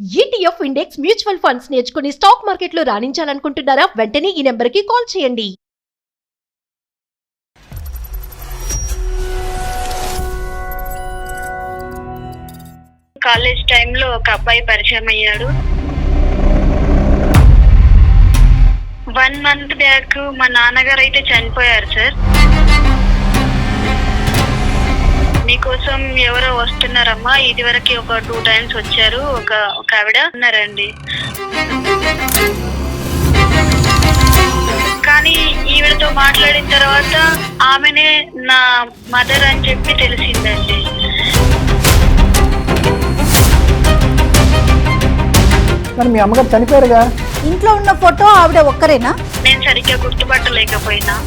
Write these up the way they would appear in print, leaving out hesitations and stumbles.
ETF index mutual funds నేర్చుకుని stock మార్కెట్లో రాణించాలనుకుంటున్నారా? వెంటనే ఈ నెంబర్కి కాల్ చేయండి. కాలేజ్ టైంలో ఒక అబ్బాయి పరిచయం అయ్యాడు. 1 month బ్యాక్ మా నాన్నగారు అయితే చనిపోయారు సార్. మీకోసం ఎవరో వస్తున్నారమ్మా, ఇది వరకు ఒక 2 times వచ్చారు, ఒక ఆవిడ ఉన్నారండి. కానీ ఈవిడతో మాట్లాడిన తర్వాత ఆమెనే నా మదర్ అని చెప్పి తెలిసిందండి. మరి మీ అమ్మగారు చనిపోయారుగా? ఇంట్లో ఉన్న ఫోటో ఆవిడ ఒక్కరేనా? నేను సరిగ్గా గుర్తుపట్టలేకపోయినా.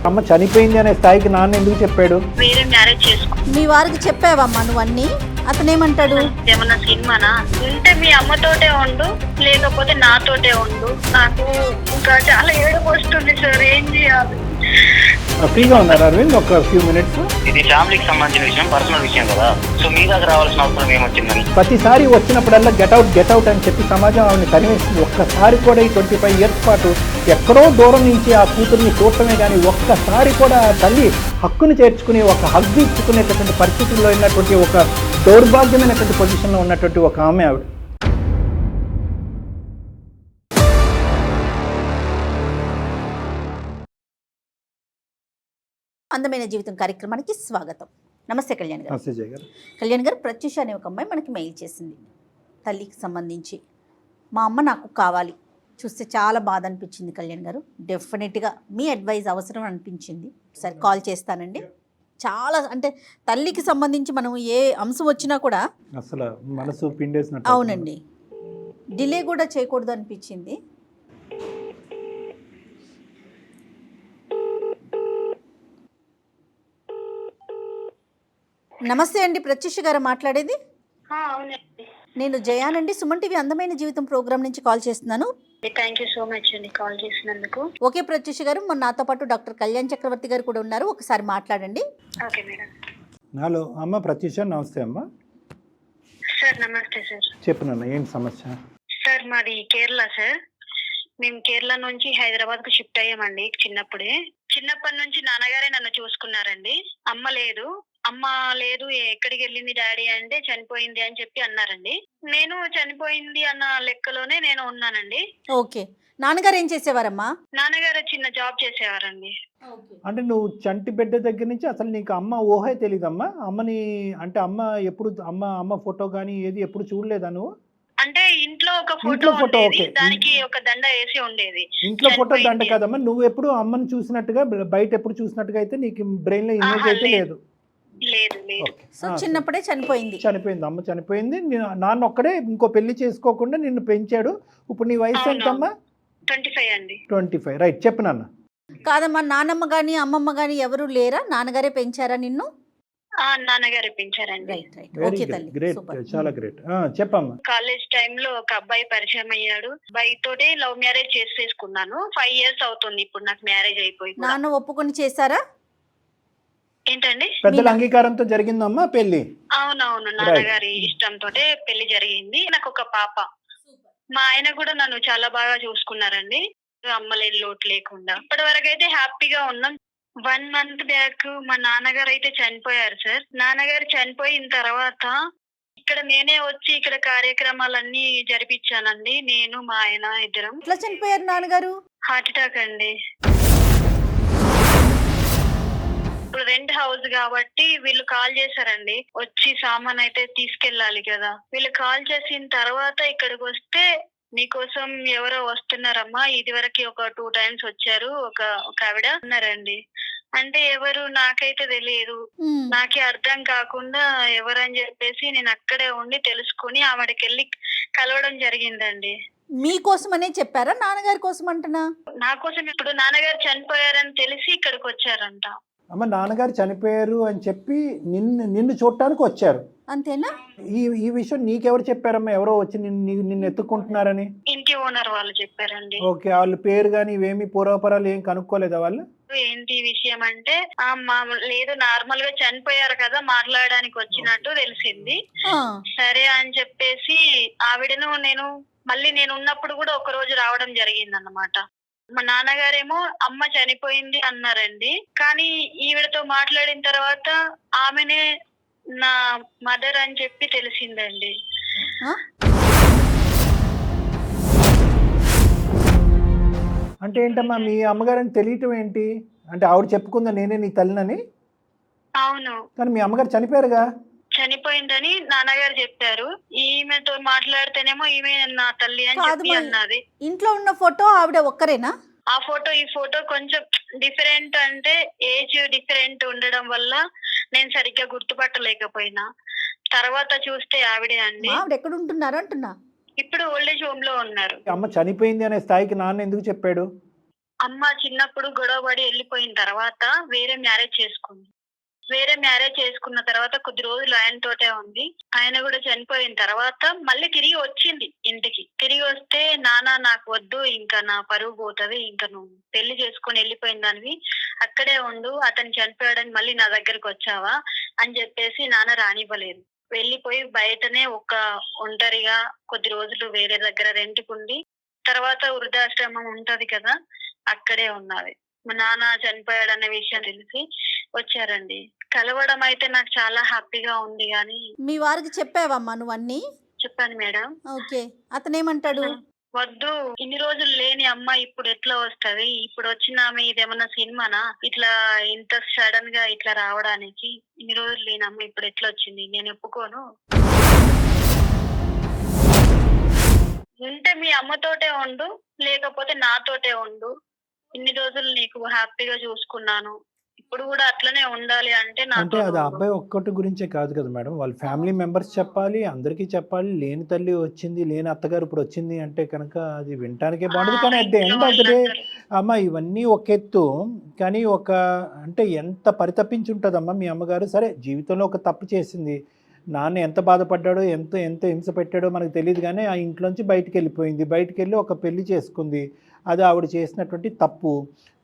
అమ్మ చనిపోయింది అనే స్థాయికి నాన్న ఎందుకు చెప్పాడు? వేరే మ్యారేజ్ చేసుకో. మీ వారికి చెప్పావమ్మా నువ్వు అన్ని? అతనేమంటాడు? ఏమన్నా సినిమానా? ఉంటే మీ అమ్మతోటే ఉండు, లేకపోతే నాతోటే ఉండు. నాకు ఇంకా చాలా ఏడుపు వస్తుంది సార్, ఏం చేయాలి? ఫ్రీగా ఉన్నారు అరవింద్, ఒక ఫ్యూ మినిట్స్. ఇది ఫ్యామిలీకి సంబంధించిన విషయం, పర్సనల్ విషయం కదా, సో మీ దగ్గర రావాల్సిన అవసరం ఏమొచ్చిందని. ప్రతిసారి వచ్చినప్పుడల్లా గెట్ అవుట్ అని చెప్పి సమాజం ఆవిడని కనిపిస్తుంది. ఒక్కసారి కూడా ఈ 25 years పాటు ఎక్కడో దూరం నుంచి ఆ కూతుర్ని చూడటమే కానీ ఒక్కసారి కూడా తల్లి హక్కుని చేర్చుకుని ఒక హక్కు ఇచ్చుకునేటటువంటి పరిస్థితుల్లో ఉన్నటువంటి ఒక దౌర్భాగ్యమైనటువంటి పొజిషన్లో ఉన్నటువంటి ఒక ఆమె ఆవిడ. అందమైన జీవితం కార్యక్రమానికి స్వాగతం. నమస్తే కళ్యాణ్ గారు. నమస్తే జయ గారు. కళ్యాణ్ గారు, ప్రత్యూష అనే ఒక అమ్మాయి మనకి మెయిల్ చేసింది తల్లికి సంబంధించి. మా అమ్మ నాకు కావాలి, చూస్తే చాలా బాధ అనిపించింది కళ్యాణ్ గారు. డెఫినెట్గా మీ అడ్వైజ్ అవసరం అనిపించింది. సరే కాల్ చేస్తానండి. చాలా అంటే తల్లికి సంబంధించి మనం ఏ అంశం వచ్చినా కూడా అసలు మనసు పిండేసినట్టు. అవునండి, డిలే కూడా చేయకూడదు అనిపించింది. నమస్తే అండి, ప్రత్యూష గారు మాట్లాడేది? అవునండి, నేను జయానండి, సుమన్ టీవీ అందమైన జీవితం ప్రోగ్రామ్ నుంచి కాల్ చేస్తున్నాను. థ్యాంక్ యూ సో మచ్ అండి కాల్ చేసినందుకు. ఓకే ప్రత్యూష గారు, మన నాతో పాటు డాక్టర్ కళ్యాణ్ చక్రవర్తి గారు కూడా ఉన్నారు, ఒకసారి మాట్లాడండి. Okay madam. నాలో అమ్మ ప్రత్యూష, నమస్తే అమ్మ. సార్ నమస్తే సార్. చెప్పు నాన్న, ఏంటి సమస్య? సార్ మాది కేరళ సార్. మేము కేరళ నుంచి హైదరాబాద్ కు షిఫ్ట్ అయ్యామండి. చిన్నప్పటి నుంచి నాన్నగారే నన్ను చూసుకున్నారండి. అమ్మ లేదు ఎక్కడికి వెళ్ళింది డాడీ అంటే చనిపోయింది అని చెప్పి అన్నారండి. నేను చనిపోయింది అన్న లెక్కలోనే నేను ఉన్నానండి. ఓకే, నాన్నగారు ఏం చేసేవారమ్మా? నాన్నగారు చిన్న జాబ్ చేసేవారండి. అంటే నువ్వు చంటి బిడ్డ దగ్గర నుంచి అసలు నీకు అమ్మ ఊహే తెలియదమ్మా? అమ్మని అంటే అమ్మ ఎప్పుడు అమ్మ ఫోటో కానీ ఏది ఎప్పుడు చూడలేదా నువ్వు? అంటే ఇంట్లో ఒక ఫోటో ఉండేది, దానికి ఒక దండ వేసి ఉండేది. ఇంట్లో ఫోటో దండ కాదమ్మా, నువ్వు ఎప్పుడు అమ్మని చూసినట్టుగా బయట ఎప్పుడు చూసినట్టుగా అయితే నీకు బ్రెయిన్ లో ఇమేజ్ అయితే లేదు. సో చిన్నప్పుడే చనిపోయింది. అమ్మ చనిపోయింది. నాన్న ఒక్కడే ఇంకో పెళ్లి చేసుకోకుండా నిన్ను పెంచాడు. ఇప్పుడు నీ వయసు ఎంతమ్మా? 25 అండి. 25. రైట్, చెప్పు నాన్న. కాదమ్మా, నాన్నమ్మ గాని అమ్మమ్మ గాని ఎవరు లేరా? నాన్నగారే పెంచారా నిన్ను? నాన్నగారు పెంచారండి. రైట్ రైట్, ఓకే తల్లి, గ్రేట్, చాలా గ్రేట్. చెప్పమ్మా. కాలేజ్ టైంలో ఒక అబ్బాయి పరిచయం అయ్యాడు. అబ్బాయి తోటి లవ్ మ్యారేజ్ చేసుకున్నాను. 5 years అవుతుంది ఇప్పుడు నాకు మ్యారేజ్ అయిపోయి. నాన్న ఒప్పుకొని చేశారా? ఏంటండి? పెద్దల అంగీకారంతో జరిగిందమ్మా పెళ్లి? అవునవును, నాన్నగారి ఇష్టంతో పెళ్లి జరిగింది. నాకు ఒక పాప. మా ఆయన కూడా నన్ను చాలా బాగా చూసుకున్నారండి, అమ్మలేని లోటు లేకుండా. ఇప్పటి వరకు అయితే హ్యాపీగా ఉన్నాం. 1 month బ్యాక్ మా నాన్నగారు అయితే చనిపోయారు సార్. నాన్నగారు చనిపోయిన తర్వాత ఇక్కడ నేనే వచ్చి ఇక్కడ కార్యక్రమాలన్నీ జరిపించానండి. నేను మా ఆయన ఇద్దరం. ఎట్లా చనిపోయారు నాన్నగారు? హార్ట్ అటాక్ అండి. ఇప్పుడు రెంట్ హౌస్ కాబట్టి వీళ్ళు కాల్ చేశారండి, వచ్చి సామాన్ అయితే తీసుకెళ్ళాలి కదా. వీళ్ళు కాల్ చేసిన తర్వాత ఇక్కడికి వస్తే మీకోసం ఎవరో వస్తున్నారమ్మా, ఇది వరకు ఒక 2 times వచ్చారు, ఒక ఆవిడ ఉన్నారండి. అంటే ఎవరు నాకైతే తెలియదు, నాకే అర్థం కాకుండా ఎవరని చెప్పేసి నేను అక్కడే ఉండి తెలుసుకుని ఆవిడకి వెళ్ళి కలవడం జరిగిందండి. మీకోసమనే చెప్పారా, నాన్నగారి కోసం అంటున్నా? నా కోసం. ఇప్పుడు నాన్నగారు చనిపోయారని తెలిసి ఇక్కడికి వచ్చారంట. అమ్మ నాన్నగారు చనిపోయారు అని చెప్పి నిన్ను చూడటానికి వచ్చారు, అంతేనా? ఈ విషయం నీకెవరు చెప్పారమ్మా? ఎవరో వచ్చి నిన్ను ఎత్తుకుంటున్నారని? ఇంటి ఓనర్ వాళ్ళు చెప్పారండి. ఓకే, వాళ్ళ పేరు కానీ ఇవేమి పూర్వపరాలు ఏం కనుక్కోలేదా వాళ్ళు? ఏంటి విషయం అంటే లేదు నార్మల్ గా చనిపోయారు కదా మాట్లాడడానికి వచ్చినట్టు తెలిసింది. ఆ, సరే అని చెప్పేసి ఆవిడను నేను ఉన్నప్పుడు కూడా ఒక రోజు రావడం జరిగింది అన్నమాట. మా నాన్నగారేమో అమ్మ చనిపోయింది అన్నారండి, కానీ ఈవిడతో మాట్లాడిన తర్వాత ఆమెనే నా మదర్ అని చెప్పి తెలిసిందండి. ఆ? అంటే ఏంటమ్మా మీ అమ్మగారని తెలియటం ఏంటి? అంటే ఆవిడ చెప్పుకుందా నేనే నీ తల్లినని? అవును, కానీ మీ అమ్మగారు చనిపోయారుగా. చనిపోయిందని నాన్నగారు చెప్పారు. ఈమెతో మాట్లాడితేనేమో ఈమె నా తల్లి అని కాదు చెప్పి మరి. అన్నది. ఇంట్లో ఉన్న ఫోటో ఆవిడ ఒక్కరేనా? ఆ ఫోటో ఈ ఫోటో కొంచెం డిఫరెంట్, అంటే ఏజ్ డిఫరెంట్ ఉండడం వల్ల నేను సరిగ్గా గుర్తుపట్టలేకపోయినా. తర్వాత చూస్తే ఆవిడే అండి. ఆవిడ ఎక్కడ ఉంటున్నారు అంటున్నా. ఇప్పుడు ఓల్డేజ్ హోమ్ లో ఉన్నారు. అమ్మ చనిపోయింది అనే స్థాయికి నాన్న ఎందుకు చెప్పాడు? అమ్మ చిన్నప్పుడు గొడవపడి వెళ్ళిపోయిన తర్వాత వేరే మ్యారేజ్ చేసుకుంది. వేరే మ్యారేజ్ చేసుకున్న తర్వాత కొద్ది రోజులు ఆయన తోటే ఉంది. ఆయన కూడా చనిపోయిన తర్వాత మళ్ళీ తిరిగి వచ్చింది ఇంటికి. తిరిగి వస్తే నాన్న నాకు వద్దు, ఇంకా నా పరువు పోతుంది, ఇంకా నువ్వు పెళ్లి చేసుకొని వెళ్ళిపోయిన దానివి అక్కడే ఉండు, అతను చనిపోయాడని మళ్ళీ నా దగ్గరకు వచ్చావా అని చెప్పేసి నాన్న రానివ్వలేదు. వెళ్ళిపోయి బయటనే ఒక ఒంటరిగా కొద్ది రోజులు వేరే దగ్గర రెంట్కుండి తర్వాత వృద్ధాశ్రమం ఉంటది కదా అక్కడే ఉన్నది. మా నాన్న చనిపోయాడన్న విషయం తెలిసి వచ్చారండి. కలవడం అయితే నాకు చాలా హ్యాపీగా ఉంది. కానీ మీ వారికి చెప్పావమ్మా నువ్వు అన్నీ? చెప్పాను మేడం. ఓకే, అతనేమంటాడు? వద్దు, ఇన్ని రోజులు లేని అమ్మ ఇప్పుడు ఎట్లా వస్తది, ఇప్పుడు వచ్చిన ఆమె ఇదేమన్నా సినిమానా ఇట్లా ఇంత సడన్ గా ఇట్లా రావడానికి? ఇన్ని రోజులు లేని అమ్మ ఇప్పుడు ఎట్లా వచ్చింది, నేను ఒప్పుకోను. ఉంటే మీ అమ్మతోటే ఉండు, లేకపోతే నాతోటే ఉండు. ఇన్ని రోజులు నీకు హ్యాపీగా చూసుకున్నాను, ఇప్పుడు కూడా అట్లనే ఉండాలి అంటే అంటే అది అబ్బాయి ఒక్కటి గురించే కాదు కదా మేడం, వాళ్ళ ఫ్యామిలీ మెంబర్స్ చెప్పాలి, అందరికీ చెప్పాలి. లేని తల్లి వచ్చింది, లేని అత్తగారు ఇప్పుడు వచ్చింది అంటే కనుక అది వినటానికే బాగుంది. కానీ at the end of the day అమ్మ ఇవన్నీ ఒక ఎత్తు, కానీ అంటే ఎంత పరితపించి ఉంటుందమ్మా మీ అమ్మగారు. సరే జీవితంలో ఒక తప్పు చేసింది, నాన్న ఎంత బాధపడ్డాడో ఎంత ఎంత హింస పెట్టాడో మనకు తెలియదు, కానీ ఆ ఇంట్లోంచి బయటికి వెళ్ళిపోయింది, బయటికి వెళ్ళి ఒక పెళ్లి చేసుకుంది, అది ఆవిడ చేసినటువంటి తప్పు.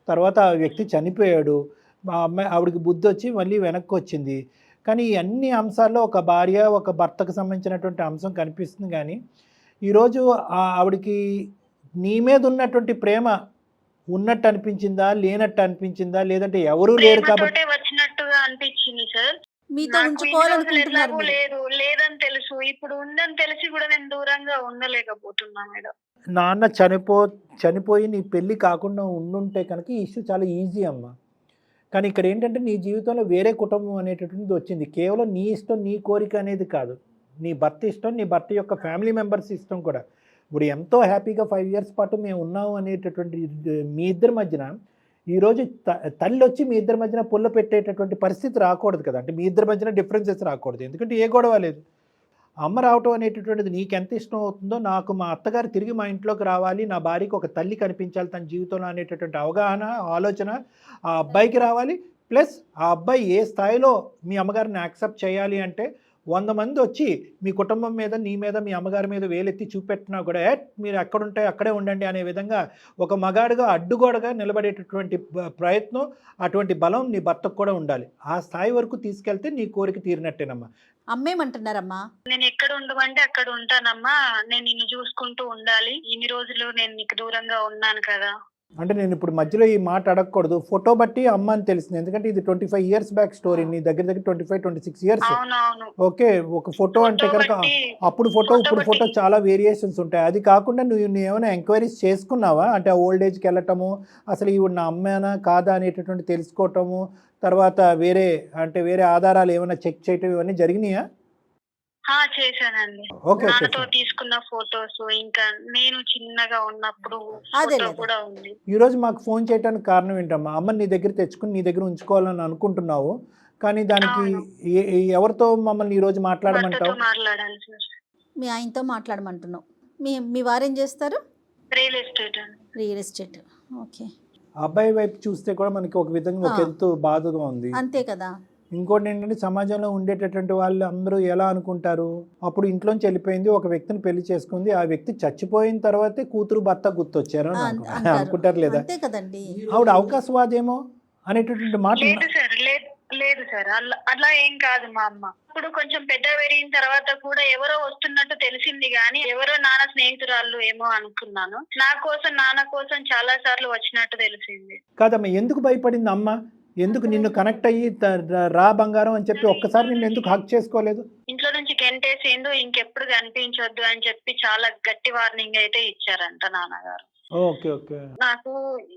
తర్వాత ఆ వ్యక్తి చనిపోయాడు, మా అమ్మాయి ఆవిడకి బుద్ధి వచ్చి మళ్ళీ వెనక్కి వచ్చింది. కానీ ఈ అన్ని అంశాల్లో ఒక భార్య ఒక భర్తకు సంబంధించినటువంటి అంశం కనిపిస్తుంది. కానీ ఈరోజు ఆవిడకి నీ మీద ఉన్నటువంటి ప్రేమ ఉన్నట్టు అనిపించిందా, లేనట్టు అనిపించిందా, లేదంటే ఎవరూ లేరు కాబట్టి వచ్చినట్టుగా అనిపించింది సార్. మీతో ఉంచుకోవాలనుకుంటున్నారు మీరు? లేదు, లేదని తెలుసు, ఇప్పుడు ఉందని తెలిసి కూడా నేను దూరంగా ఉండలేకపోతున్నా మేడం. నాన్న చనిపోయి నీ పెళ్ళి కాకుండా ఉండుంటే కనుక ఈ ఇష్యూ చాలా ఈజీ అమ్మ. కానీ ఇక్కడ ఏంటంటే నీ జీవితంలో వేరే కుటుంబం అనేటటువంటిది వచ్చింది. కేవలం నీ ఇష్టం నీ కోరిక అనేది కాదు, నీ భర్త ఇష్టం, నీ భర్త యొక్క ఫ్యామిలీ మెంబర్స్ ఇష్టం కూడా. ఇప్పుడు ఎంతో హ్యాపీగా 5 years పాటు మేము ఉన్నాము అనేటటువంటి మీ ఇద్దరి మధ్యన ఈరోజు తల్లి వచ్చి మీ ఇద్దరి మధ్యన పుల్ల పెట్టేటటువంటి పరిస్థితి రాకూడదు కదా. అంటే మీ ఇద్దరి మధ్యన డిఫరెన్సెస్ రాకూడదు, ఎందుకంటే ఏ గొడవ లేదు. అమ్మ రావటం అనేటటువంటిది నీకు ఎంత ఇష్టం అవుతుందో, నాకు మా అత్తగారు తిరిగి మా ఇంట్లోకి రావాలి, నా భార్యకి ఒక తల్లి కనిపించాలి తన జీవితంలో అనేటటువంటి అవగాహన ఆలోచన ఆ అబ్బాయికి రావాలి. ప్లస్ ఆ అబ్బాయి ఏ స్థాయిలో మీ అమ్మగారిని యాక్సెప్ట్ చేయాలి అంటే 100 మంది వచ్చి మీ కుటుంబం మీద, నీ మీద, మీ అమ్మగారి మీద వేలెత్తి చూపెట్టినా కూడా మీరు ఎక్కడుంటే అక్కడే ఉండండి అనే విధంగా ఒక మగాడుగా అడ్డుగోడగా నిలబడేటటువంటి ప్రయత్నం, అటువంటి బలం నీ భర్తకు కూడా ఉండాలి. ఆ స్థాయి వరకు తీసుకెళ్తే నీ కోరిక తీరినట్టేనమ్మా. అమ్మేమంటున్నారమ్మా? నేను ఎక్కడ ఉండమంటే అక్కడ ఉంటానమ్మా, నేను నిన్ను చూసుకుంటూ ఉండాలి, ఇన్ని రోజులు నేను నీకు దూరంగా ఉన్నాను కదా. అంటే నేను ఇప్పుడు మధ్యలో ఈ మాట అడగకూడదు, ఫోటో బట్టి అమ్మ అని తెలిసింది, ఎందుకంటే ఇది 25 years బ్యాక్ స్టోరీ, నీ దగ్గర 25-26 years. ఓకే, ఒక ఫోటో అంటే కనుక అప్పుడు ఫోటో ఇప్పుడు ఫోటో చాలా వేరియేషన్స్ ఉంటాయి. అది కాకుండా నువ్వు ఏమైనా ఎంక్వైరీస్ చేసుకున్నావా? అంటే ఓల్డ్ ఏజ్కి వెళ్ళటము, అసలు ఈవిడ నా అమ్మేనా కాదా అనేటటువంటి తెలుసుకోవటము, తర్వాత వేరే ఆధారాలు ఏమైనా చెక్ చేయటం, ఇవన్నీ జరిగినాయా? చేశానండి. నాతో తీసుకున్న ఫోటోస్, ఇంకా నేను చిన్నగా ఉన్నప్పుడు కూడా ఉంది. ఈ రోజు మాకు ఫోన్ చేయడానికి కారణం ఏంటమ్మా? అమ్మ నీ దగ్గర తెచ్చుకుని నీ దగ్గర ఉంచుకోవాలని అనుకుంటున్నావు, కానీ దానికి ఎవరితో మమ్మల్ని ఈ రోజు మాట్లాడమంటావు? మీ ఆయనతో మాట్లాడమంటున్నావు. మీ వారేం చేస్తారు? Real estate. ఓకే. అబ్బాయి వైపు చూస్తే కూడా మనకి ఒక విధంగా ఒక ఎంతో బాధగా ఉంది. అంతే కదా. ఇంకోటి ఏంటంటే సమాజంలో ఉండేటటువంటి వాళ్ళు అందరూ ఎలా అనుకుంటారు, అప్పుడు ఇంట్లోంచి వెళ్ళిపోయింది, ఒక వ్యక్తిని పెళ్లి చేసుకుంది, ఆ వ్యక్తి చచ్చిపోయిన తర్వాతే కూతురు భర్త గుర్తొచ్చారు అనుకుంటారు లేదా? అంతే కదండి. ఆవిడ అవకాశవాదేమో, అనేటటువంటి మాట లేదు సార్, లేదు సార్, అట్లా ఏం కాదు మా అమ్మ. ఇప్పుడు కొంచెం పెద్ద పెరిగిన తర్వాత కూడా ఎవరో వస్తున్నట్టు తెలిసింది కానీ ఎవరో నాన్న స్నేహితురాళ్ళు ఏమో అనుకున్నాను. నాన్న కోసం చాలా సార్లు వచ్చినట్టు తెలిసింది. కాదమ్మా, ఎందుకు భయపడింది అమ్మ? ఎందుకు నిన్ను కనెక్ట్ అయ్యి రా బంగారం అని చెప్పి ఒక్కసారి నిన్ను ఎందుకు హక్ చేసుకోలేదు? ఇంట్లో నుంచి గెంటేసిండు, ఇంకెప్పుడు కనిపించొద్దు అని చెప్పి చాలా గట్టి వార్నింగ్ అయితే ఇచ్చారంట నాన్నగారు. Okay okay. నాకు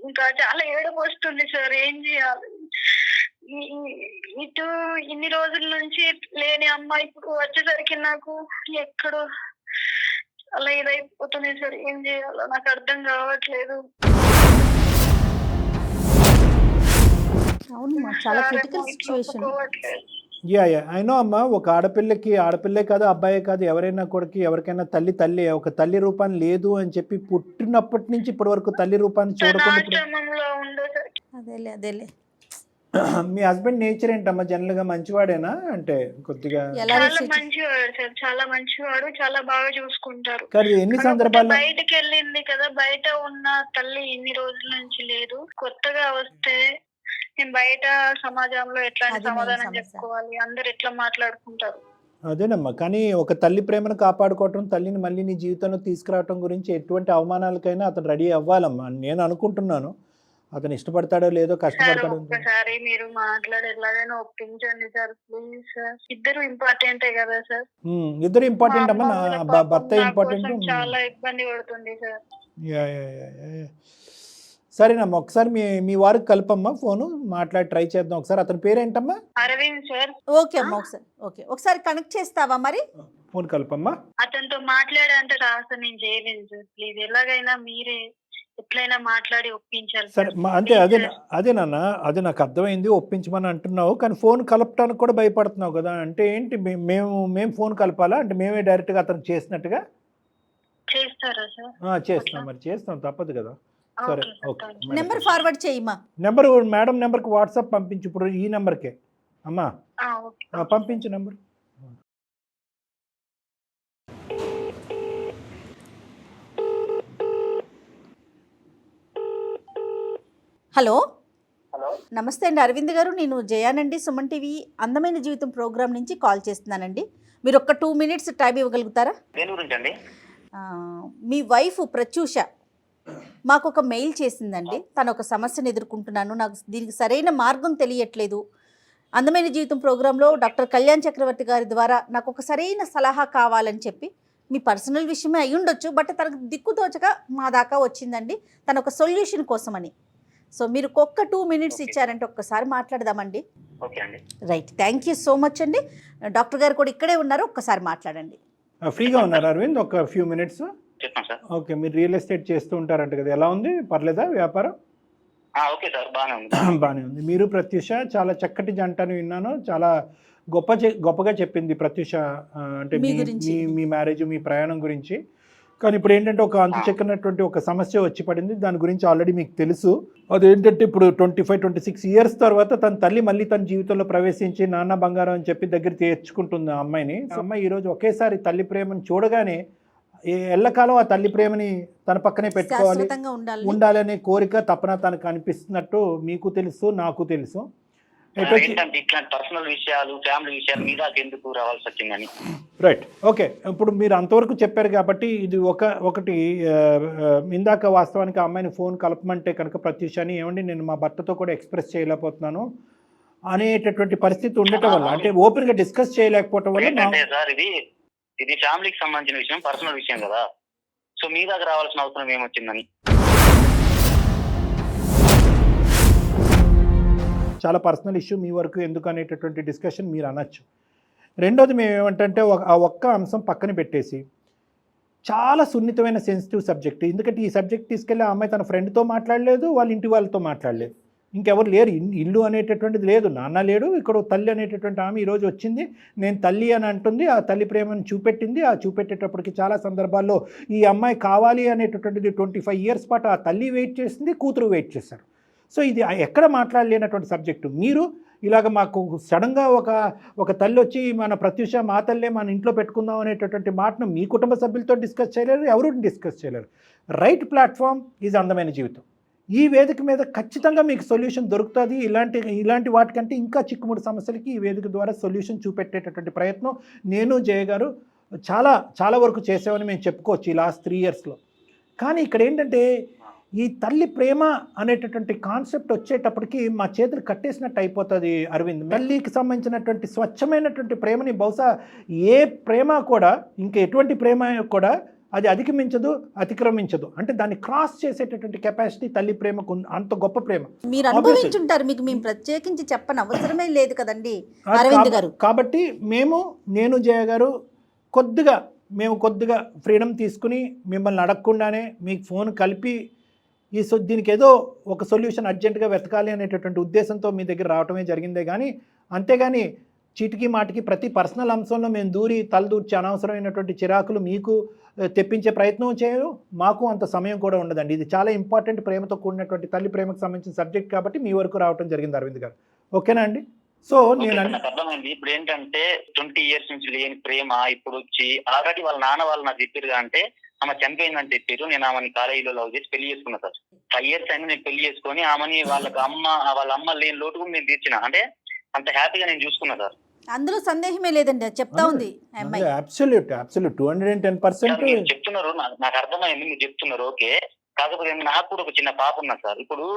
ఇంకా చాలా ఏడుపు వస్తుంది సార్, ఏం చేయాలి? ఇటు ఇన్ని రోజుల నుంచి లేని అమ్మ ఇప్పుడు వచ్చేసరికి నాకు ఎక్కడో అలా ఇదైపోతుంది సార్, ఏం చేయాలో నాకు అర్థం కావట్లేదు. అవునమ్మా, చాలా క్రిటికల్ సిచ్యువేషన్. యా అయినో అమ్మ, ఒక ఆడపిల్లే కాదు అబ్బాయే కాదు, ఎవరైనా కొడుకు ఎవరికైనా తల్లి ఒక తల్లి రూపాన్ని లేదు అని చెప్పి పుట్టినప్పటి నుంచి ఇప్పటి వరకు తల్లి రూపాన్ని చూడకుండా. అదేలే మీ హస్బెండ్ నేచర్ ఏంటమ్మా? జనరల్ గా మంచివాడేనా? అంటే కొద్దిగా చాలా మంచివాడు సార్, చాలా మంచివాడు, చాలా బాగా చూసుకుంటారు. కానీ ఎన్ని సందర్భాల్లో బయటకు వెళ్ళింది కదా, బయట ఉన్న తల్లి ఇన్ని రోజుల నుంచి లేదు. కొత్తగా వస్తే నేను బయట సమాజంలో ఎట్లాంటి సమాధానం చెప్పుకోవాలి, అందరు ఎట్లా మాట్లాడుకుంటారు. అదేనమ్మా, కానీ ఒక తల్లి ప్రేమను కాపాడుకోవటం, తల్లిని మళ్ళీ నీ జీవితంలో తీసుకురావటం గురించి ఎటువంటి అవమానాలకైనా అతను రెడీ అవ్వాలమ్మా నేను అనుకుంటున్నాను. అతను ఇష్టపడతాడో లేదో, కష్టపడతాడో. ఒక్కసారి మీరు మాట్లాడి ఎలాగైనా ఒప్పించండి సార్, ప్లీజ్ సార్. ఇద్దరు ఇంపార్టెంటే కదా సార్. ఇద్దరు ఇంపార్టెంట్ అమ్మా, భర్త ఇంపార్టెంట్. చాలా ఇబ్బంది పడుతుంది సార్. సరేనమ్మా, ఒకసారి మీ వారికి కలపమ్మా, ఫోను మాట్లాడి ట్రై చేద్దాం ఒకసారి. అతని పేరేంటమ్మా? అరవింద్ సార్. ఓకే అమ్మా, ఒకసారి కనెక్ట్ చేస్తావా మరి? ఫోన్ కలపమ్మా. అతనితో మాట్లాడేంత రాస్తా నేను చేయలేను సార్, ప్లీజ్ ఎలాగైనా మీరే ఎట్లయినా మాట్లాడి ఒప్పించాలి. సరే అంటే అదేనన్నా, అదే నాకు అర్థమైంది, ఒప్పించమని అంటున్నావు, కానీ ఫోన్ కలపటానికి కూడా భయపడుతున్నావు కదా. అంటే ఏంటి, మేము ఫోన్ కలపాలా? అంటే మేమే డైరెక్ట్గా అతను చేసినట్టుగా చేస్తారా సార్? చేస్తాం, మరి చేస్తాం, తప్పదు కదా. సరే ఓకే. నెంబర్ ఫార్వర్డ్ చేయమ్మా. నెంబర్ మేడం నెంబర్కి వాట్సాప్ పంపించు, ఇప్పుడు ఈ నెంబర్కే అమ్మా పంపించు నెంబర్. హలో, నమస్తే అండి అరవింద్ గారు, నేను జయానండి, సుమన్ టీవీ అందమైన జీవితం ప్రోగ్రామ్ నుంచి కాల్ చేస్తున్నానండి. మీరు ఒక్క 2 minutes టైం ఇవ్వగలుగుతారా? మీ వైఫ్ ప్రత్యూష మాకు ఒక మెయిల్ చేసిందండి. తను ఒక సమస్యను ఎదుర్కొంటున్నాను, నాకు దీనికి సరైన మార్గం తెలియట్లేదు. అందమైన జీవితం ప్రోగ్రాంలో డాక్టర్ కళ్యాణ్ చక్రవర్తి గారి ద్వారా నాకు ఒక సరైన సలహా కావాలని చెప్పి, మీ పర్సనల్ విషయమే అయి ఉండొచ్చు, బట్ తనకు దిక్కుతోచగా మా దాకా వచ్చిందండి, తన ఒక సొల్యూషన్ కోసమని. సో మీరు ఒక్క 2 minutes ఇచ్చారంటే ఒక్కసారి మాట్లాడదామండి. Right, thank you so much అండి. డాక్టర్ గారు కూడా ఇక్కడే ఉన్నారు, ఒక్కసారి మాట్లాడండి. ఫ్రీగా ఉన్నారు అరవింద్? ఒక ఫ్యూ మినిట్స్. ఓకే, మీరు రియల్ ఎస్టేట్ చేస్తూ ఉంటారంట కదా, ఎలా ఉంది, పర్లేదా వ్యాపారం? ఓకే సార్, బాగానే ఉంది. మీరు ప్రత్యూష చాలా చక్కటి జంటను విన్నాను, చాలా గొప్పగా చెప్పింది ప్రత్యూష, అంటే మీ మ్యారేజ్, మీ ప్రయాణం గురించి. కానీ ఇప్పుడు ఏంటంటే ఒక అంతు చెక్కినటువంటి ఒక సమస్య వచ్చి పడింది, దాని గురించి ఆల్రెడీ మీకు తెలుసు. అదేంటంటే ఇప్పుడు 25-26 years తర్వాత తన తల్లి మళ్ళీ తన జీవితంలో ప్రవేశించి నాన్న బంగారం అని చెప్పి దగ్గర తెచ్చుకుంటుంది ఆ అమ్మాయిని. ఆ అమ్మాయి ఈరోజు ఒకేసారి తల్లి ప్రేమను చూడగానే ఎల్లకాలం ఆ తల్లి ప్రేమని తన పక్కనే పెట్టుకోవాలి, ఉండాలనే కోరిక, తపన తనకు అనిపిస్తున్నట్టు మీకు తెలుసు, నాకు తెలుసు. పర్సనల్ విషయాలు, ఫ్యామిలీ విషయాలు మీద ఎందుకు రావాల్సి వచ్చిందని. Right, okay. ఇప్పుడు మీరు అంతవరకు చెప్పారు కాబట్టి ఇది ఒకటి ఇందాక వాస్తవానికి ఆ అమ్మాయిని ఫోన్ కలపమంటే కనుక ప్రత్యూషాన్ని ఏమండి నేను మా భర్తతో కూడా ఎక్స్ప్రెస్ చేయలేకపోతున్నాను అనేటటువంటి పరిస్థితి ఉండటం వల్ల, అంటే ఓపెన్ గా డిస్కస్ చేయలేకపోవటం వల్ల. సార్ ఇది ఫ్యామిలీకి సంబంధించిన విషయం, పర్సనల్ విషయం కదా, సో మీ దగ్గర రావాల్సిన అవసరం ఏమొచ్చిందని. చాలా పర్సనల్ ఇష్యూ, మీ వరకు ఎందుకు అనేటటువంటి డిస్కషన్ మీరు అనొచ్చు. రెండోది మేము ఏమంటే ఆ ఒక్క అంశం పక్కన పెట్టేసి, చాలా సున్నితమైన సెన్సిటివ్ సబ్జెక్ట్, ఎందుకంటే ఈ సబ్జెక్ట్ తీసుకెళ్ళి ఆ అమ్మాయి తన ఫ్రెండ్తో మాట్లాడలేదు, వాళ్ళ ఇంటి వాళ్ళతో మాట్లాడలేదు, ఇంకెవరు లేరు, ఇల్లు అనేటటువంటిది లేదు, నాన్న లేడు, ఇక్కడ తల్లి అనేటటువంటి ఆమె ఈరోజు వచ్చింది, నేను తల్లి అని అంటుంది, ఆ తల్లి ప్రేమను చూపెట్టింది. ఆ చూపెట్టేటప్పటికి చాలా సందర్భాల్లో ఈ అమ్మాయి కావాలి అనేటటువంటిది 25 years పాటు ఆ తల్లి వెయిట్ చేసింది, కూతురు వెయిట్ చేశారు. సో ఇది ఎక్కడ మాట్లాడలేనటువంటి సబ్జెక్టు. మీరు ఇలాగ మాకు సడన్గా ఒక తల్లి వచ్చి మన ప్రత్యూష మా తల్లే మన ఇంట్లో పెట్టుకుందాం అనేటటువంటి మాటను మీ కుటుంబ సభ్యులతో డిస్కస్ చేయలేరు, ఎవరు డిస్కస్ చేయలేరు. రైట్ ప్లాట్ఫామ్ ఈజ్ అందమైన జీవితం. ఈ వేదిక మీద ఖచ్చితంగా మీకు సొల్యూషన్ దొరుకుతుంది. ఇలాంటి వాటికంటే ఇంకా చిక్కుముడి సమస్యలకి ఈ వేదిక ద్వారా సొల్యూషన్ చూపెట్టేటటువంటి ప్రయత్నం నేను జయ గారు చాలా వరకు చేసామని మేము చెప్పుకోవచ్చు ఈ లాస్ట్ 3 yearsలో. కానీ ఇక్కడ ఏంటంటే ఈ తల్లి ప్రేమ అనేటటువంటి కాన్సెప్ట్ వచ్చేటప్పటికి మా చేతులు కట్టేసినట్టు అయిపోతుంది అరవింద్. తల్లికి సంబంధించినటువంటి స్వచ్ఛమైనటువంటి ప్రేమని బహుశా ఏ ప్రేమ కూడా ఇంకా ఎటువంటి ప్రేమ కూడా అది అధిగమించదు, అతిక్రమించదు. అంటే దాన్ని క్రాస్ చేసేటటువంటి కెపాసిటీ తల్లి ప్రేమకు అంత గొప్ప ప్రేమ. మీరు అనుభవించుంటారు, మీకు మేము ప్రత్యేకించి చెప్పని అవసరమే లేదు కదండి అరవింద్ గారు. కాబట్టి నేను జయ గారు కొద్దిగా ఫ్రీడమ్ తీసుకుని మిమ్మల్ని అడగకుండానే మీకు ఫోన్ కలిపి దీనికి ఏదో ఒక సొల్యూషన్ అర్జెంటుగా వెతకాలి అనేటటువంటి ఉద్దేశంతో మీ దగ్గర రావటమే జరిగిందే కానీ అంతేగాని చీటికి మాటికి ప్రతి పర్సనల్ అంశంలో మేము తలదూర్చి అనవసరమైనటువంటి చిరాకులు మీకు తెప్పించే ప్రయత్నం చేయరు. మాకు అంత సమయం కూడా ఉండదండి. ఇది చాలా ఇంపార్టెంట్ ప్రేమతో కూడినటువంటి తల్లి ప్రేమకు సంబంధించిన సబ్జెక్ట్ కాబట్టి మీ వరకు రావడం జరిగింది అరవింద్ గారు. ఓకేనా అండి? సో నేను అర్థమైంది. ఇప్పుడు ఏంటంటే 20 years నుంచి లేని ప్రేమ ఇప్పుడు వచ్చి ఆల్రెడీ వాళ్ళ నాన్న వాళ్ళు నాకు చెప్పారు అంటే ఆమె చనిపోయిందని చెప్పారు. నేను ఆమెని కాలేజీలో లవ్ చేసి పెళ్లి చేసుకున్నా సార్. 5 years అయినా నేను పెళ్లి చేసుకొని ఆమెని వాళ్ళ అమ్మ లేని లోటు కూడా నేను తీర్చిన. అంటే అంత హ్యాపీగా నేను చూసుకున్నా సార్. అందులో సందేహమే లేదండి, చెప్తా ఉంది అమ్మాయి. అబ్సల్యూట్ 210% మీరు చెప్తున్నారు, నాకు అర్థమైంది మీరు చెప్తున్నారు. ఓకే, కాకపోతే నాకు కూడా ఒక చిన్న పాప ఉన్నా సార్. ఇప్పుడు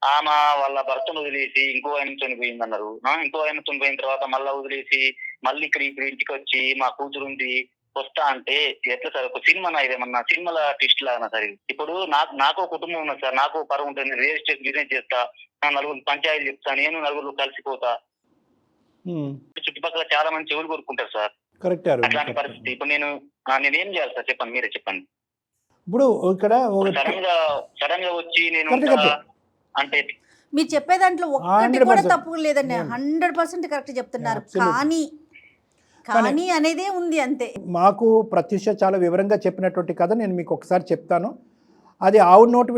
ఆమె వాళ్ళ భర్తను వదిలేసి ఇంకో ఆయనతో పోయింది అన్నారు. ఇంకో ఆయనతో పోయిన తర్వాత మళ్ళీ వదిలేసి మళ్ళీ ఇక్కడ ఇంటికి వచ్చి మా కూతురు ఉంది వస్తా అంటే ఎట్లా సార్? ఒక సినిమా ఇదేమన్నా సినిమాల ట్విస్ట్ లాగా సార్. ఇప్పుడు నాకు కుటుంబం ఉన్నది సార్, నాకు పరువు ఉంటుంది. రియల్ ఎస్టేట్ బిజినెస్ చేస్తా, నలుగురు పంచాయతీలు చెప్తా, నేను నలుగురు కలిసిపోతా. చుట్టుపక్కల చాలా మంది చెవులు కోరుకుంటారు సార్. కరెక్ట్. అట్లాంటి పరిస్థితి ఇప్పుడు నేనేం చేయాలి సార్? చెప్పండి, మీరే చెప్పండి. ఇప్పుడు ఇక్కడ సడన్ గా వచ్చి నేను అంటే మీరు చెప్పే దాంట్లో ఒక్కటి కూడా తప్పు లేదండి, 100% కరెక్ట్ చెప్తున్నారు. కానీ అనేదే ఉంది అంతే. మాకు ప్రత్యూష చాలా వివరంగా చెప్పినటువంటి కథ నేను మీకు ఒకసారి చెప్తాను. అది ఆవుడు నోటు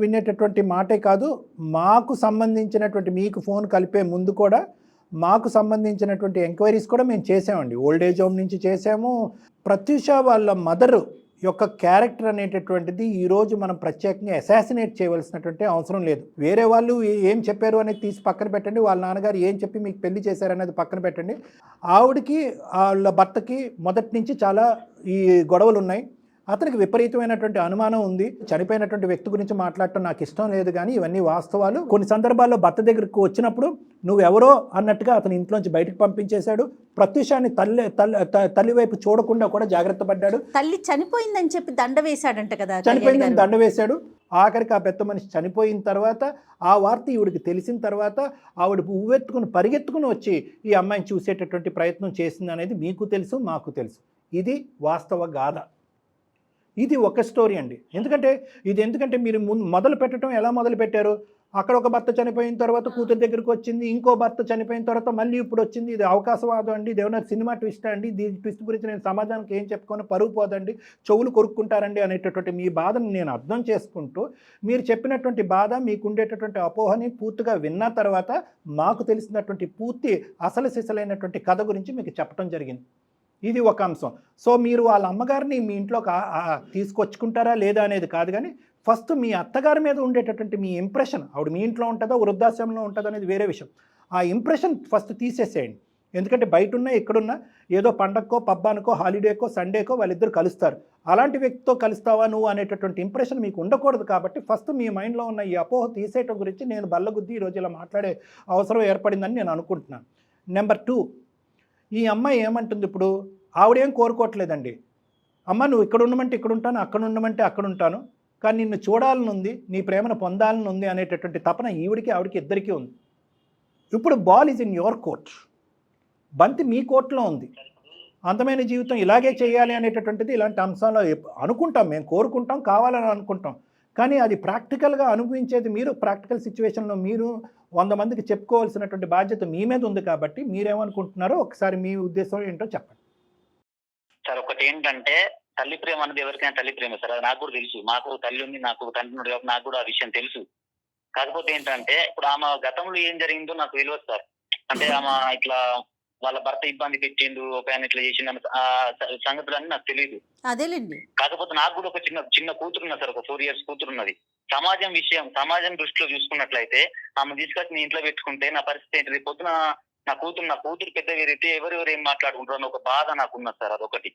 వినేటటువంటి మాటే కాదు, మాకు సంబంధించినటువంటి మీకు ఫోన్ కలిపే ముందు కూడా మాకు సంబంధించినటువంటి ఎంక్వైరీస్ కూడా మేము చేసామండి. ఓల్డ్ ఏజ్ హోమ్ నుంచి చేసాము. ప్రత్యూష వాళ్ళ మదర్ యొక్క క్యారెక్టర్ అనేటటువంటిది ఈరోజు మనం ప్రత్యేకంగా అసాసినేట్ చేయవలసినటువంటి అవసరం లేదు. వేరే వాళ్ళు ఏం చెప్పారు అనేది తీసి పక్కన పెట్టండి, వాళ్ళ నాన్నగారు ఏం చెప్పి మీకు పెళ్లి చేశారనేది పక్కన పెట్టండి. ఆవిడకి వాళ్ళ భర్తకి మొదటి నుంచి చాలా ఈ గొడవలు ఉన్నాయి. అతనికి విపరీతమైనటువంటి అనుమానం ఉంది. చనిపోయినటువంటి వ్యక్తి గురించి మాట్లాడటం నాకు ఇష్టం లేదు, కానీ ఇవన్నీ వాస్తవాలు. కొన్ని సందర్భాల్లో భర్త దగ్గరకు వచ్చినప్పుడు నువ్వెవరో అన్నట్టుగా అతని ఇంట్లోంచి బయటకు పంపించేశాడు. ప్రత్యూషాన్ని తల్లి వైపు చూడకుండా కూడా జాగ్రత్త పడ్డాడు. తల్లి చనిపోయిందని చెప్పి దండ వేశాడంట కదా, చనిపోయిందని దండ వేశాడు. ఆఖరికి ఆ పెద్ద మనిషి చనిపోయిన తర్వాత ఆ వార్త ఈవిడికి తెలిసిన తర్వాత ఆవిడ పరిగెత్తుకుని వచ్చి ఈ అమ్మాయిని చూసేటటువంటి ప్రయత్నం చేసింది అనేది మీకు తెలుసు, మాకు తెలుసు. ఇది వాస్తవ గాథ. ఇది ఒక స్టోరీ అండి. ఎందుకంటే మీరు మొదలు పెట్టడం ఎలా మొదలు పెట్టారు? అక్కడ ఒక భర్త చనిపోయిన తర్వాత కూతురు దగ్గరికి వచ్చింది, ఇంకో భర్త చనిపోయిన తర్వాత మళ్ళీ ఇప్పుడు వచ్చింది. ఇది అవకాశవాదం అండి, దేవనా సినిమా ట్విస్ట్ అండి. దీని ట్విస్ట్ గురించి నేను సమాజానికి ఏం చెప్పుకొని పరుగు పోదండి, చెవులు కొరుక్కుంటారండి అనేటటువంటి మీ బాధను నేను అర్థం చేసుకుంటూ మీరు చెప్పినటువంటి బాధ, మీకు ఉండేటటువంటి అపోహని పూర్తిగా విన్న తర్వాత మాకు తెలిసినటువంటి పూర్తి అసలు సిసలైనటువంటి కథ గురించి మీకు చెప్పడం జరిగింది. ఇది ఒక అంశం. సో మీరు వాళ్ళ అమ్మగారిని మీ ఇంట్లోకి తీసుకొచ్చుకుంటారా లేదా అనేది కాదు, కానీ ఫస్ట్ మీ అత్తగారి మీద ఉండేటటువంటి మీ ఇంప్రెషన్, ఆవిడ మీ ఇంట్లో ఉంటుందో వృద్ధాశ్రమంలో ఉంటుందో అనేది వేరే విషయం. ఆ ఇంప్రెషన్ ఫస్ట్ తీసేసేయండి. ఎందుకంటే బయట ఉన్నా ఎక్కడున్నా ఏదో పండగకో పబ్బానికో హాలిడేకో సండేకో వాళ్ళిద్దరు కలుస్తారు. అలాంటి వ్యక్తితో కలుస్తావా నువ్వు అనేటటువంటి ఇంప్రెషన్ మీకు ఉండకూడదు. కాబట్టి ఫస్ట్ మీ మైండ్లో ఉన్న ఈ అపోహ తీసేయటం గురించి నేను బల్లగుద్ది ఈరోజు ఇలా మాట్లాడే అవసరం ఏర్పడిందని నేను అనుకుంటున్నాను. నెంబర్ 2, ఈ అమ్మాయి ఏమంటుంది? ఇప్పుడు ఆవిడేం కోరుకోవట్లేదండి. అమ్మ నువ్వు ఇక్కడ ఉండమంటే ఇక్కడ ఉంటాను, అక్కడ ఉండమంటే అక్కడ ఉంటాను, కానీ నిన్ను చూడాలని ఉంది, నీ ప్రేమను పొందాలని ఉంది అనేటటువంటి తపన ఆవిడికి ఇద్దరికీ ఉంది. ఇప్పుడు ball is in your court, బంతి మీ కోర్టులో ఉంది. అందమైన జీవితం ఇలాగే చేయాలి అనేటటువంటిది ఇలాంటి అంశాల్లో అనుకుంటాం, మేము కోరుకుంటాం, కావాలని అనుకుంటాం. కానీ అది ప్రాక్టికల్గా అనుభవించేది మీరు. ప్రాక్టికల్ సిచ్యువేషన్లో మీరు 100 మందికి చెప్పుకోవాల్సినటువంటి బాధ్యత మీ మీద ఉంది. కాబట్టి మీరేమనుకుంటున్నారో ఒకసారి మీ ఉద్దేశం ఏంటో చెప్పండి సార్. ఒకటి ఏంటంటే తల్లి ప్రేమ అనేది ఎవరికైనా తల్లి ప్రేమ సార్, అది నాకు కూడా తెలుసు. మాకు తల్లి ఉంది, నాకు తండ్రి ఉన్నాడు కాబట్టి నాకు కూడా ఆ విషయం తెలుసు. కాకపోతే ఏంటంటే ఇప్పుడు ఆమె గతంలో ఏం జరిగిందో నాకు తెలియదు సార్. అంటే ఆమె ఇట్లా వాళ్ళ భర్త ఇబ్బంది పెట్టిండు, ఒక ఆయన ఇట్లా చేసిండు, ఆ సంగతులన్నీ నాకు తెలియదు. అదేలేండి. కాకపోతే నాకు కూడా ఒక చిన్న కూతురు ఉన్నది సార్, ఒక 4 years కూతురు ఉన్నది. సమాజం దృష్టిలో చూసుకున్నట్లయితే ఆమె తీసుకొచ్చి నీ ఇంట్లో పెట్టుకుంటే నా పరిస్థితి ఏంటి? రేపు పొద్దున నా కూతురు పెద్ద వేరైతే ఎవరెవరు ఏం మాట్లాడుకుంటారు అని ఒక బాధ నాకున్నది సార్. అదొకటి.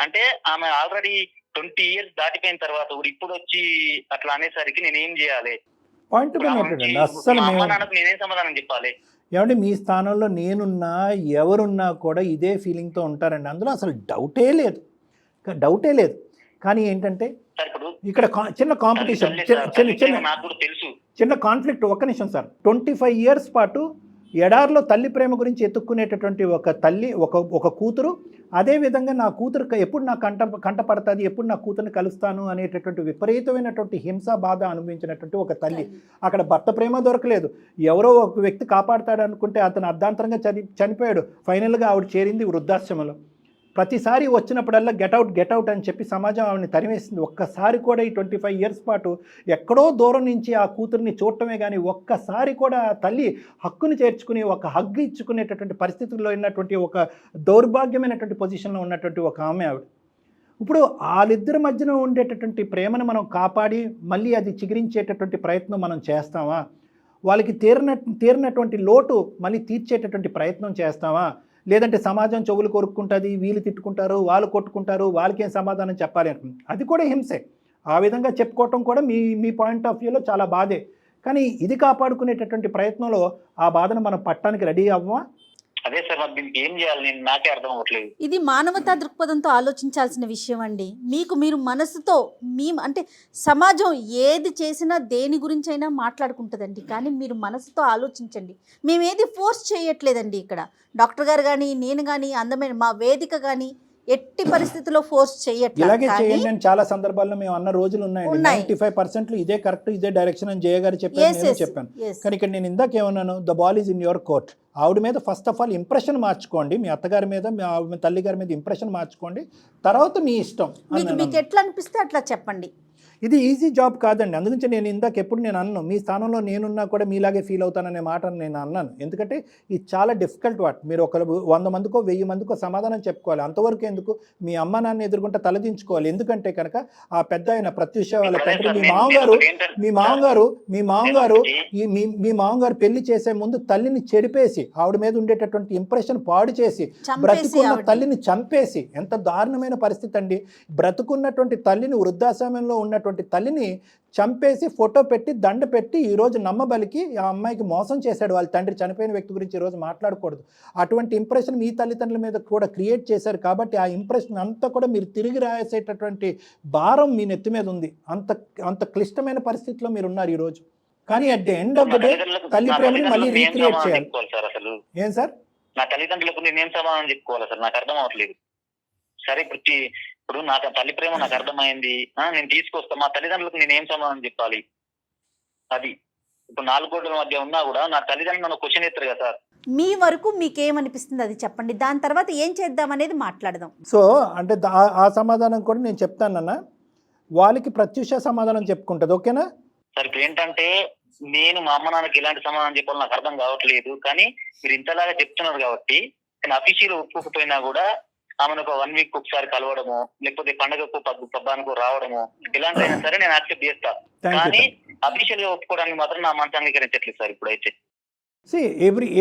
అంటే ఆమె ఆల్రెడీ 20 years దాటిపోయిన తర్వాత కూడా ఇప్పుడు వచ్చి అట్లా అనేసరికి నేనేం చేయాలి? పాయింట్ అస్సలు మా అమ్మ నాన్నకు నేనేం సమాధానం చెప్పాలి? ఏమంటే మీ స్థానంలో నేనున్నా ఎవరున్నా కూడా ఇదే ఫీలింగ్తో ఉంటారండి. అందులో అసలు డౌటే లేదు. కానీ ఏంటంటే సార్ ఇప్పుడు ఇక్కడ చిన్న కాంపిటీషన్, నాకు కూడా తెలుసు. చిన్న కాన్ఫ్లిక్ట్. ఒక్క నిమిషం సార్. 25 years పాటు ఎడారిలో తల్లి ప్రేమ గురించి ఎత్తుక్కునేటటువంటి ఒక తల్లి, ఒక కూతురు, అదేవిధంగా నా కూతురు ఎప్పుడు నా కంట పడుతుంది, ఎప్పుడు నా కూతురుని కలుస్తాను అనేటటువంటి విపరీతమైనటువంటి హింస బాధ అనుభవించినటువంటి ఒక తల్లి. అక్కడ భర్త ప్రేమ దొరకలేదు, ఎవరో ఒక వ్యక్తి కాపాడతాడు అనుకుంటే అతను అర్ధాంతరంగా చనిపోయాడు. ఫైనల్గా ఆవిడ చేరింది వృద్ధాశ్రమంలో. ప్రతిసారి వచ్చినప్పుడల్లా గెట్ అవుట్ అని చెప్పి సమాజం ఆవిడని తరిమేసింది. ఒక్కసారి కూడా ఈ 25 years పాటు ఎక్కడో దూరం నుంచి ఆ కూతుర్ని చూడటమే కానీ ఒక్కసారి కూడా తల్లి హక్కుని చేర్చుకుని ఒక హగ్గు ఇచ్చుకునేటటువంటి పరిస్థితుల్లో ఉన్నటువంటి ఒక దౌర్భాగ్యమైనటువంటి పొజిషన్లో ఉన్నటువంటి ఒక ఆమె ఆవిడ. ఇప్పుడు వాళ్ళిద్దరి మధ్యన ఉండేటటువంటి ప్రేమను మనం కాపాడి మళ్ళీ అది చిగురించేటటువంటి ప్రయత్నం మనం చేస్తామా? వాళ్ళకి తీరినటువంటి లోటు మళ్ళీ తీర్చేటటువంటి ప్రయత్నం చేస్తామా? లేదంటే సమాజం చెవులు కొరుక్కుంటుంది, వీళ్ళు తిట్టుకుంటారు, వాళ్ళు కొట్టుకుంటారు, వాళ్ళకేం సమాధానం చెప్పాలి అంటుంది. అది కూడా హింసే. ఆ విధంగా చెప్పుకోవటం కూడా మీ పాయింట్ ఆఫ్ వ్యూలో చాలా బాధే. కానీ ఇది కాపాడుకునేటటువంటి ప్రయత్నంలో ఆ బాధను మనం పట్టడానికి రెడీ అవ్వమా? అదే సార్, మరి దీనికి ఏం చేయాలి నాకే అర్థం అవ్వట్లేదు. ఇది మానవతా దృక్పథంతో ఆలోచించాల్సిన విషయం అండి. మీరు మనసుతో అంటే సమాజం ఏది చేసినా దేని గురించి అయినా మాట్లాడుకుంటుందండి. కానీ మీరు మనసుతో ఆలోచించండి. మేమేది ఫోర్స్ చేయట్లేదండి. ఇక్కడ డాక్టర్ గారు కానీ నేను కానీ అందమైన మా వేదిక కానీ ఎట్టి పరిస్థితుల్లో ఫోర్స్ చేయట్లేదు. ఇలాగే చేయండి అని చాలా సందర్భాల్లో మేము అన్న రోజులు ఉన్నాయండి. 95% ఇదే కరెక్ట్, ఇదే డైరెక్షన్ అని జయ గారు చెప్పాను. కానీ ఇక్కడ నేను ఇందాక ఏమన్నాను, the ball is in your court. ఆవిడ మీద ఫస్ట్ ఆఫ్ ఆల్ ఇంప్రెషన్ మార్చుకోండి, మీ అత్తగారి మీద, మీ తల్లి గారి మీద ఇంప్రెషన్ మార్చుకోండి, తర్వాత మీ ఇష్టం. మీకు ఎట్లా అనిపిస్తే అట్లా చెప్పండి. ఇది ఈజీ జాబ్ కాదండి. అందుగురించి నేను ఇందాక ఎప్పుడు నేను అన్నాను, మీ స్థానంలో నేనున్నా కూడా మీలాగే ఫీల్ అవుతాననే మాట నేను అన్నాను. ఎందుకంటే ఇది చాలా డిఫికల్ట్ వాట్. మీరు ఒక 100 మందికో 1000 మందికో సమాధానం చెప్పుకోవాలి. అంతవరకు ఎందుకు మీ అమ్మ నాన్న ఎదుర్కొంటే తలదించుకోవాలి. ఎందుకంటే కనుక ఆ పెద్ద ఆయన ప్రత్యూష వాళ్ళ తండ్రి మీ మామగారు పెళ్లి చేసే ముందు తల్లిని చెడిపేసి ఆవిడ మీద ఉండేటటువంటి ఇంప్రెషన్ పాడు చేసి బ్రతుకున్న తల్లిని చంపేసి, ఎంత దారుణమైన పరిస్థితి అండి. బ్రతుకున్నటువంటి తల్లిని, వృద్ధాశ్రమంలో ఉన్నటువంటి తల్లిని చంపేసి ఫోటో పెట్టి దండ పెట్టి ఈరోజు నమ్మబలికి ఆ అమ్మాయికి మోసం చేశాడు వాళ్ళ తండ్రి. చనిపోయిన వ్యక్తి గురించి ఈరోజు మాట్లాడకూడదు. అటువంటి ఇంప్రెషన్ మీ తల్లిదండ్రుల మీద కూడా క్రియేట్ చేశారు. కాబట్టి ఆ ఇంప్రెషన్ అంతా కూడా మీరు తిరిగి రాసేటటువంటి భారం మీ నెత్తి మీద ఉంది. అంత క్లిష్టమైన పరిస్థితిలో మీరు ఉన్నారు ఈరోజు. కానీ at the end of the day తల్లి ప్రేమని మళ్ళీ రీక్రియేట్ చేయాలి. ఏం సార్, నా తల్లిదండ్రులకు నేనేం సమాధానం చెప్పుకోవాలి సార్? నాకు అర్థం అవ్వట్లేదు. సరే, ఇప్పుడు నాకు తల్లి ప్రేమ నాకు అర్థమైంది, నేను తీసుకొస్తా. మా తల్లిదండ్రులకు నేనేం సమాధానం చెప్పాలి? అది ఇప్పుడు 4 కోట్ల మధ్య ఉన్నా కూడా నా తల్లిదండ్రులు నన్ను క్వశ్చన్ ఎత్తారు కదా సార్. మీ వరకు మీకేమనిపిస్తుంది అది చెప్పండి, దాని తర్వాత ఏం చేద్దాం అనేది మాట్లాడదాం. సో అంటే ఆ సమాధానం కూడా నేను చెప్తానన్న, వాళ్ళకి ప్రత్యూష సమాధానం చెప్పుకుంటుంది. ఓకేనా సార్? ఇప్పుడు ఏంటంటే నేను మా అమ్మ నాన్నకి ఎలాంటి సమాధానం చెప్పాలో నాకు అర్థం కావట్లేదు. కానీ మీరు ఇంతలాగా చెప్తున్నారు కాబట్టి నేను అఫీషియల్ ఒప్పుకోకపోయినా కూడా ఆమెను ఒక 1 week ఒకసారి కలవడము, లేకపోతే పండుగకు పబ్బానికి రావడము, ఇలాంటి అయినా సరే నేను యాక్సెప్ట్ చేస్తా. కానీ అఫీషియల్ గా ఒప్పుకోవడానికి మాత్రం నా మనసు అంగీకరించట్లేదు సార్ ఇప్పుడైతే.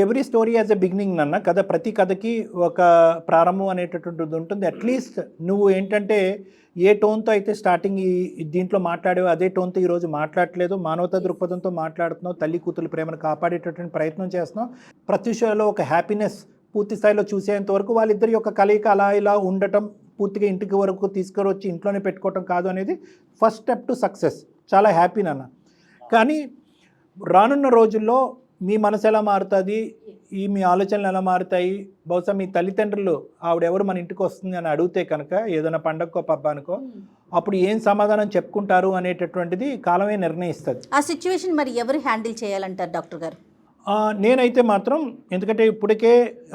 Every story as a beginning అన్న. కథ, ప్రతి కథకి ఒక ప్రారంభం అనేటటువంటిది ఉంటుంది. అట్లీస్ట్ నువ్వు ఏంటంటే ఏ టోన్తో అయితే స్టార్టింగ్ దీంట్లో మాట్లాడేవో అదే టోన్తో ఈరోజు మాట్లాడట్లేదు. మానవతా దృక్పథంతో మాట్లాడుతున్నావు, తల్లి కూతురు ప్రేమను కాపాడేటటువంటి ప్రయత్నం చేస్తున్నావు. ప్రత్యూషలో ఒక హ్యాపీనెస్ పూర్తి స్థాయిలో చూసేంత వరకు వాళ్ళిద్దరి యొక్క కలయిక అలా ఇలా ఉండటం, పూర్తిగా ఇంటికి వరకు తీసుకువచ్చి ఇంట్లోనే పెట్టుకోవటం కాదు అనేది ఫస్ట్ స్టెప్ టు సక్సెస్. చాలా హ్యాపీ నాన్న. కానీ రానున్న రోజుల్లో మీ మనసు ఎలా మారుతుంది, మీ ఆలోచనలు ఎలా మారుతాయి? బహుశా మీ తల్లిదండ్రులు ఆవిడెవరు మన ఇంటికి వస్తుంది అని అడిగితే కనుక ఏదైనా పండగకో పబ్బానికో అప్పుడు ఏం సమాధానం చెప్పుకుంటారు అనేటటువంటిది కాలమే నిర్ణయిస్తుంది. ఆ సిచ్యువేషన్ మరి ఎవరు హ్యాండిల్ చేయాలంటారు డాక్టర్ గారు? నేనైతే మాత్రం, ఎందుకంటే ఇప్పటికే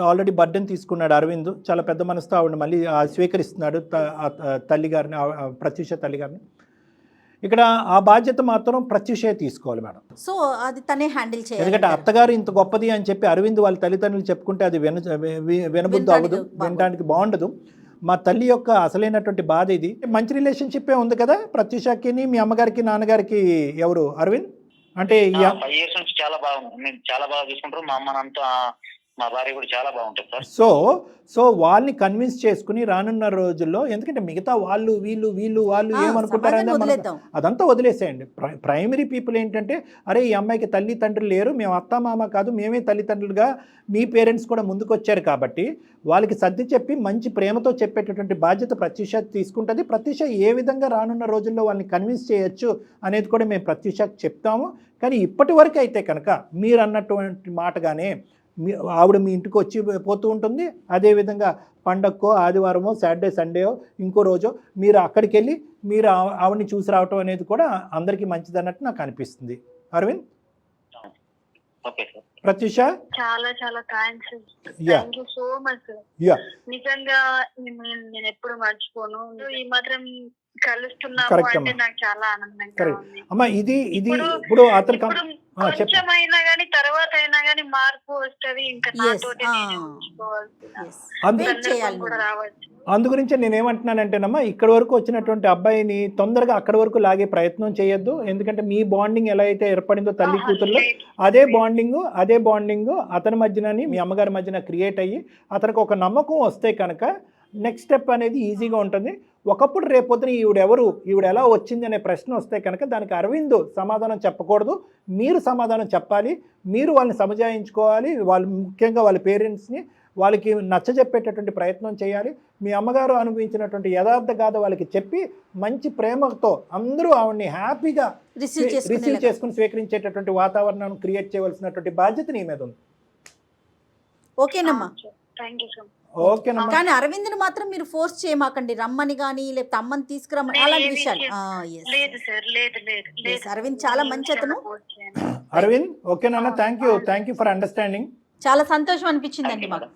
ఆల్రెడీ బర్డెన్ తీసుకున్నాడు అరవింద్, చాలా పెద్ద మనసుతో ఆవిడ మళ్ళీ స్వీకరిస్తున్నాడు తల్లి గారిని, ప్రత్యూష తల్లి గారిని. ఇక్కడ ఆ బాధ్యత మాత్రం ప్రత్యూషే తీసుకోవాలి మేడం. సో అది తనే హ్యాండిల్ చేయాలి. ఎందుకంటే అత్తగారు ఇంత గొప్పది అని చెప్పి అరవింద్ వాళ్ళ తల్లిదండ్రులు చెప్పుకుంటే అది వినబుద్ధి అవ్వదు, వినడానికి బాగుండదు. మా తల్లి యొక్క అసలైనటువంటి బాధ ఇది. మంచి రిలేషన్షిప్పే ఉంది కదా ప్రత్యూషకి, మీ అమ్మగారికి నాన్నగారికి? ఎవరు అరవింద్ అంటే 5 years నుంచి చాలా బాగుంది. నేను చాలా బాగా చూసుకుంటారు. మా అమ్మనంతా మా భార్య కూడా చాలా బాగుంటుంది సార్. సో వాళ్ళని కన్విన్స్ చేసుకుని రానున్న రోజుల్లో, ఎందుకంటే మిగతా వాళ్ళు ఏమనుకుంటారని అదంతా వదిలేసేయండి. ప్రైమరీ పీపుల్ ఏంటంటే, అరే ఈ అమ్మాయికి తల్లి తండ్రులు లేరు, మేము అత్త మామ కాదు, మేమే తల్లిదండ్రులుగా, మీ పేరెంట్స్ కూడా ముందుకు వచ్చారు కాబట్టి వాళ్ళకి సర్ది చెప్పి మంచి ప్రేమతో చెప్పేటటువంటి బాధ్యత ప్రత్యూష తీసుకుంటుంది. ప్రత్యూష ఏ విధంగా రానున్న రోజుల్లో వాళ్ళని కన్విన్స్ చేయొచ్చు అనేది కూడా మేము ప్రత్యూషకి చెప్తాము. కానీ ఇప్పటి వరకు అయితే కనుక మీరు అన్నటువంటి మాటగానే ఆవిడ మీ ఇంటికి వచ్చి పోతూ ఉంటుంది. అదేవిధంగా పండక్కో, ఆదివారమో, సాటర్డే, సండేయో, ఇంకో రోజో మీరు అక్కడికి వెళ్ళి మీరు ఆవిడని చూసి రావటం అనేది కూడా అందరికీ మంచిది అన్నట్టు నాకు అనిపిస్తుంది. అరవింద్, ప్రత్యూష, చాలా చాలా thanks. Thank you so much. నిజంగా నేను ఎప్పుడు మర్చిపోను. ఈ మాత్రం కలుస్తున్నాము అంటే నాకు చాలా ఆనందంగా ఉంది. అమ్మా ఇది ఇప్పుడు అతను కొంచెమైనా గానీ తర్వాత అయినా గానీ మార్పు వస్తుంది. ఇంకా నాతోటి కూడా రావచ్చు. అందుగురించి నేనేమంటున్నానంటేనమ్మా, ఇక్కడి వరకు వచ్చినటువంటి అబ్బాయిని తొందరగా అక్కడి వరకు లాగే ప్రయత్నం చేయొద్దు. ఎందుకంటే మీ బాండింగ్ ఎలా అయితే ఏర్పడిందో తల్లి కూతుర్లో, అదే బాండింగ్ అతని మధ్యనని మీ అమ్మగారి మధ్యన క్రియేట్ అయ్యి అతనికి ఒక నమ్మకం వస్తే కనుక నెక్స్ట్ స్టెప్ అనేది ఈజీగా ఉంటుంది. ఒకప్పుడు రేపొద్దున ఈవిడ ఎలా వచ్చింది అనే ప్రశ్న వస్తే కనుక దానికి అరవింద్ సమాధానం చెప్పకూడదు, మీరు సమాధానం చెప్పాలి. మీరు వాళ్ళని సమజాయించుకోవాలి. వాళ్ళు ముఖ్యంగా వాళ్ళ పేరెంట్స్ని వాళ్ళకి నచ్చజెప్పేటటువంటి ప్రయత్నం చేయాలి. మీ అమ్మగారు అనుభవించినటువంటి యథార్థ గాథ వాళ్ళకి చెప్పి మంచి ప్రేమతో అందరూ ఆవిడ్ని హ్యాపీగా రిసీవ్ చేసుకుని స్వీకరించేటటువంటి వాతావరణం క్రియేట్ చేయవలసినటువంటి బాధ్యత నీ మీద ఉంది. ఓకేనమ్మా. Thank you so much. ఓకేనమ్మా. కానీ అరవింద్ని మాత్రం మీరు ఫోర్స్ చేయమాకండి, రమ్మని కానీ లేకపోతే అమ్మని తీసుకురమ్మని అలాంటి విషయాలు. లేదు సార్, లేదు. అరవింద్ చాలా మంచి అతను. అరవింద్, ఓకే నాన్న, థ్యాంక్ యూ ఫర్ అండర్స్టాండింగ్. చాలా సంతోషం అనిపించిందండి మాకు.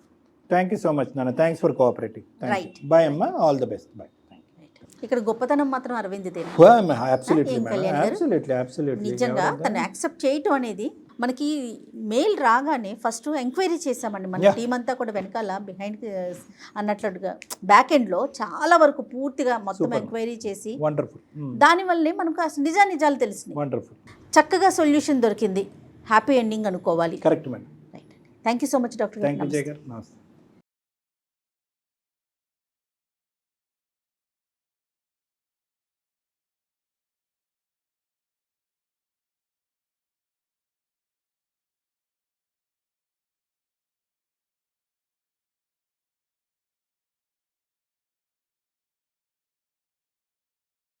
థ్యాంక్ యూ సో మచ్ నాన్న, thanks for cooperating. Right, bye అమ్మా, ఆల్ ది బెస్ట్, బాయ్. ఇక్కడ గొప్పతనం మాత్రం అరవింద్దే. నిజంగా తను యాక్సెప్ట్ చేయటం అనేది, మనకి మెయిల్ రాగానే ఫస్ట్ ఎంక్వైరీ చేసామండి మన టీం అంతా కూడా, వెనకాల బిహైండ్ అన్నట్లుగా బ్యాక్ ఎండ్లో చాలా వరకు పూర్తిగా మొత్తం ఎంక్వైరీ చేసి దానివల్లే మనకు అసలు నిజాలు తెలిసినాయి. చక్కగా సొల్యూషన్ దొరికింది, హ్యాపీ ఎండింగ్ అనుకోవాలి. Correct madam. Thank you so much doctor. Thank you Jaya garu. నమస్తే.